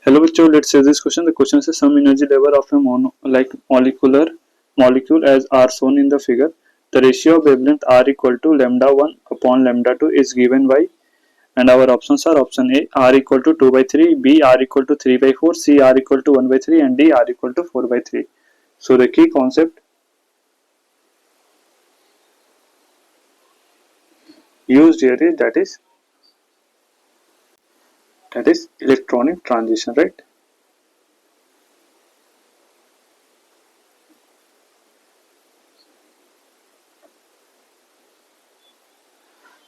Hello bachcho, let's say this question. The question says some energy level of a molecule as are shown in the figure. The ratio of wavelength R equal to lambda 1 upon lambda 2 is given by, and our options are option A R equal to 2 by 3, B R equal to 3 by 4, C R equal to 1 by 3 and D R equal to 4 by 3. So the key concept used here is that is electronic transition, right?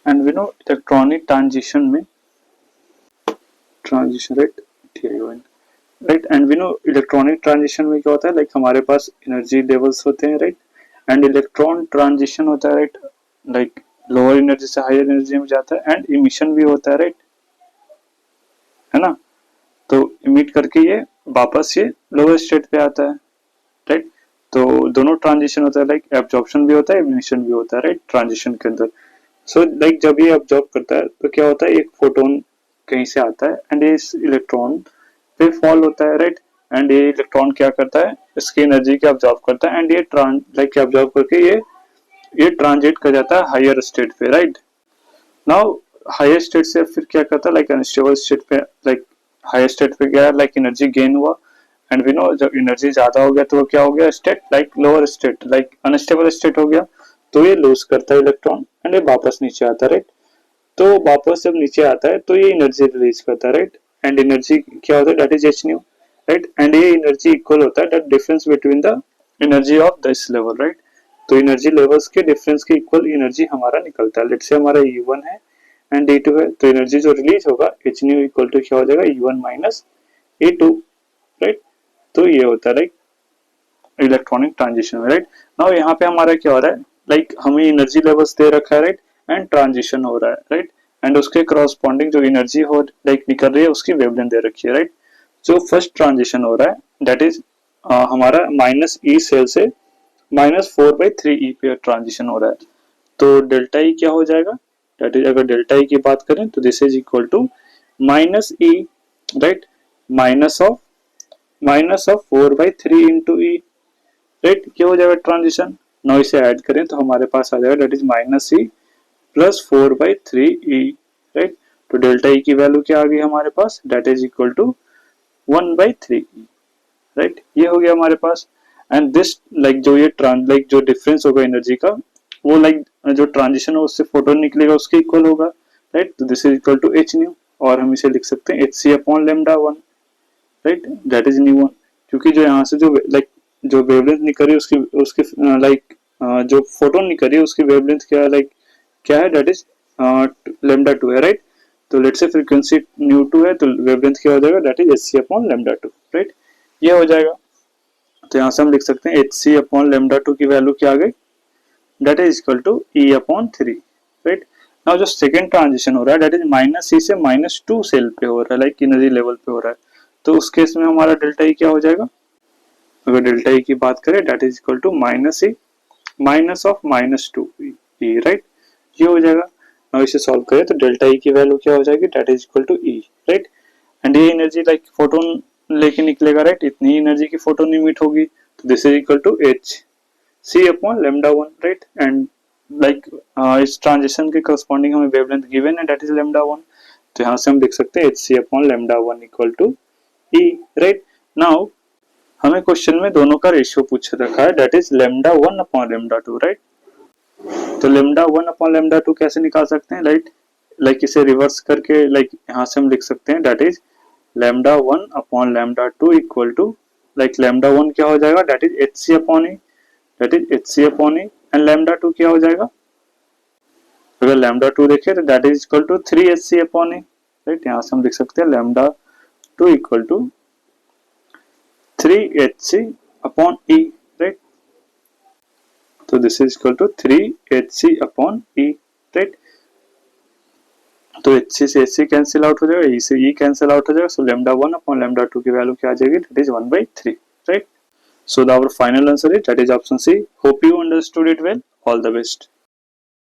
And we know electronic transition में transition right and we know electronic transition में क्या होता है, like हमारे पास energy levels होते हैं, right, and electron transition होता है, राइट, लाइक लोअर एनर्जी से हायर एनर्जी में जाता है एंड इमिशन भी होता है, राइट, है ना। तो इमिट करके ये वापस ये लोअर स्टेट पे आता है, राइट। तो दोनों ट्रांजिशन होता है, लाइक एब्जॉर्प्शन भी होता है, इमिशन भी होता है, राइट, ट्रांजिशन के अंदर। सो लाइक जब ये एब्जॉर्ब करता है तो क्या होता है, एक फोटोन कहीं से आता है एंड इस इलेक्ट्रॉन पे फॉल होता है, राइट, एंड ये इलेक्ट्रॉन क्या करता है, इसकी एनर्जी को अब्जॉर्ब करता है एंड ये लाइक अब्जॉर्ब करके ये ट्रांजिट कर जाता है हायर स्टेट पे, राइट। नाउ हायर स्टेट से फिर क्या करता है, लाइक अनस्टेबल स्टेट पे, लाइक हायर स्टेट पे गया, लाइक एनर्जी गेन हुआ एंड वी नो जब एनर्जी ज्यादा हो गया तो क्या हो गया, state like lower state, like unstable state हो गया, तो ये लूज करता है इलेक्ट्रॉन एंड ये वापस नीचे आता है, राइट। तो वापस जब नीचे आता है तो ये एनर्जी रिलीज करता है, राइट, एंड एनर्जी क्या होता है, that is H new, right, and ये एनर्जी इक्वल होता है that difference between the energy of this level, right. तो एनर्जी लेवल्स के डिफरेंस के इक्वल एनर्जी हमारा निकलता है। लेट्स से हमारा E1 है एंड E2 है, तो एनर्जी जो रिलीज होगा एच न्यू इक्वल टू क्या हो जाएगा, E1 माइनस E2, राइट। तो ये होता है लाइक इलेक्ट्रॉनिक ट्रांजिशन में, राइट। नाउ यहाँ पे हमारा क्या हो रहा है, लाइक हमें एनर्जी लेवल्स दे रखा है, राइट, एंड ट्रांजिशन हो रहा है, राइट, एंड उसके करस्पॉन्डिंग जो एनर्जी हो लाइक निकल रही है उसकी वेवलेंथ दे रखी है, राइट। जो फर्स्ट ट्रांजिशन हो रहा है दैट इज हमारा माइनस ई सेल से -4/3 पे ट्रांजिशन हो रहा है। तो डेल्टा ई क्या हो जाएगा, दैट इज अगर डेल्टा ई की बात करें तो this is equal to minus E, right, minus of 4/3 into E, right, क्या हो जाएगा ट्रांजिशन। नाउ इसे ऐड करें तो हमारे पास आ जाएगा that is minus e plus 4/3 e, right. तो डेल्टा ई की वैल्यू क्या आ गई हमारे पास, that is equal to 1/3 e, right. ये हो गया हमारे पास एंड दिस लाइक जो ये लाइक जो डिफरेंस होगा एनर्जी का वो लाइक जो ट्रांजिशन हो उससे फोटोन निकलेगा उसके इक्वल होगा, राइट। तो this is equal to h nu और हम इसे लिख सकते हैं h c upon lambda 1, right, that is nu 1, क्योंकि जो यहाँ से जो लाइक जो वेवलेंथ निकल रही है उसकी लाइक जो फोटोन निकल रही है उसकी वेवलेंथ क्या है, लाइक क्या है, दैट इज लेमडा 2 है, राइट। तो लेट्स से फ्रीक्वेंसी न्यू 2 है तो वेवलेंथ क्या हो जाएगा, that is h c upon lambda 2, right, ये हो जाएगा। तो यहाँ से हम लिख सकते हैं एच सी अपॉन लेमडा 2 की वैल्यू क्या आ गई, that is equal to E upon 3, right. Now जो सेकंड ट्रांजिशन हो रहा है दैट इज माइनस सी से -2 सेल पे हो रहा है, लाइक एनर्जी लेवल पे हो रहा है। तो उस केस में हमारा डेल्टा ई क्या हो जाएगा, अगर डेल्टा ई की बात करें that is equal to minus E minus of -2 E, right, ये हो जाएगा। नाउ इसे सॉल्व करें तो डेल्टा ई की वैल्यू क्या हो जाएगी, that is equal to E, right, and ये एनर्जी लाइक फोटोन लेके निकलेगा, राइट, इतनी एनर्जी की फोटोन इमिट होगी, तो this is equal to h c upon lambda 1, right, and like इस ट्रांजिशन के करस्पॉन्डिंग हमें वेवलेंथ गिवन है दैट इज लेमडा 1, तो यहाँ से हम लिख सकते हैं h c upon lambda 1 equal to E, right. Now हमें क्वेश्चन में दोनों का रेशियो पूछ रखा है that is lambda 1 upon lambda 2, right. तो लेमडा 1 अपॉन लेमडा 2 कैसे निकाल सकते हैं, राइट, लाइक इसे रिवर्स करके लाइक यहाँ से हम लिख सकते हैं that is lambda 1 upon lambda 2 equal to like lambda 1 क्या हो जाएगा, that is h c upon E, that is h c upon E, and lambda 2 क्या हो जाएगा, अगर लेमडा 2 देखें तो that is equal to 3 h c upon E, right. यहाँ से हम लिख सकते हैं lambda 2 equal to 3 h c upon E, right. तो this is equal to 3 h c upon E, right. तो एच सी से एच सी कैंसिल आउट हो जाएगा, ई से ई कैंसिल आउट हो जाएगा, सो लेमडा 1 अपॉन लेमडा 2 की वैल्यू क्या आ जाएगी, that is 1/3, right. So our final answer is that is option C. Hope you understood it well. All the best.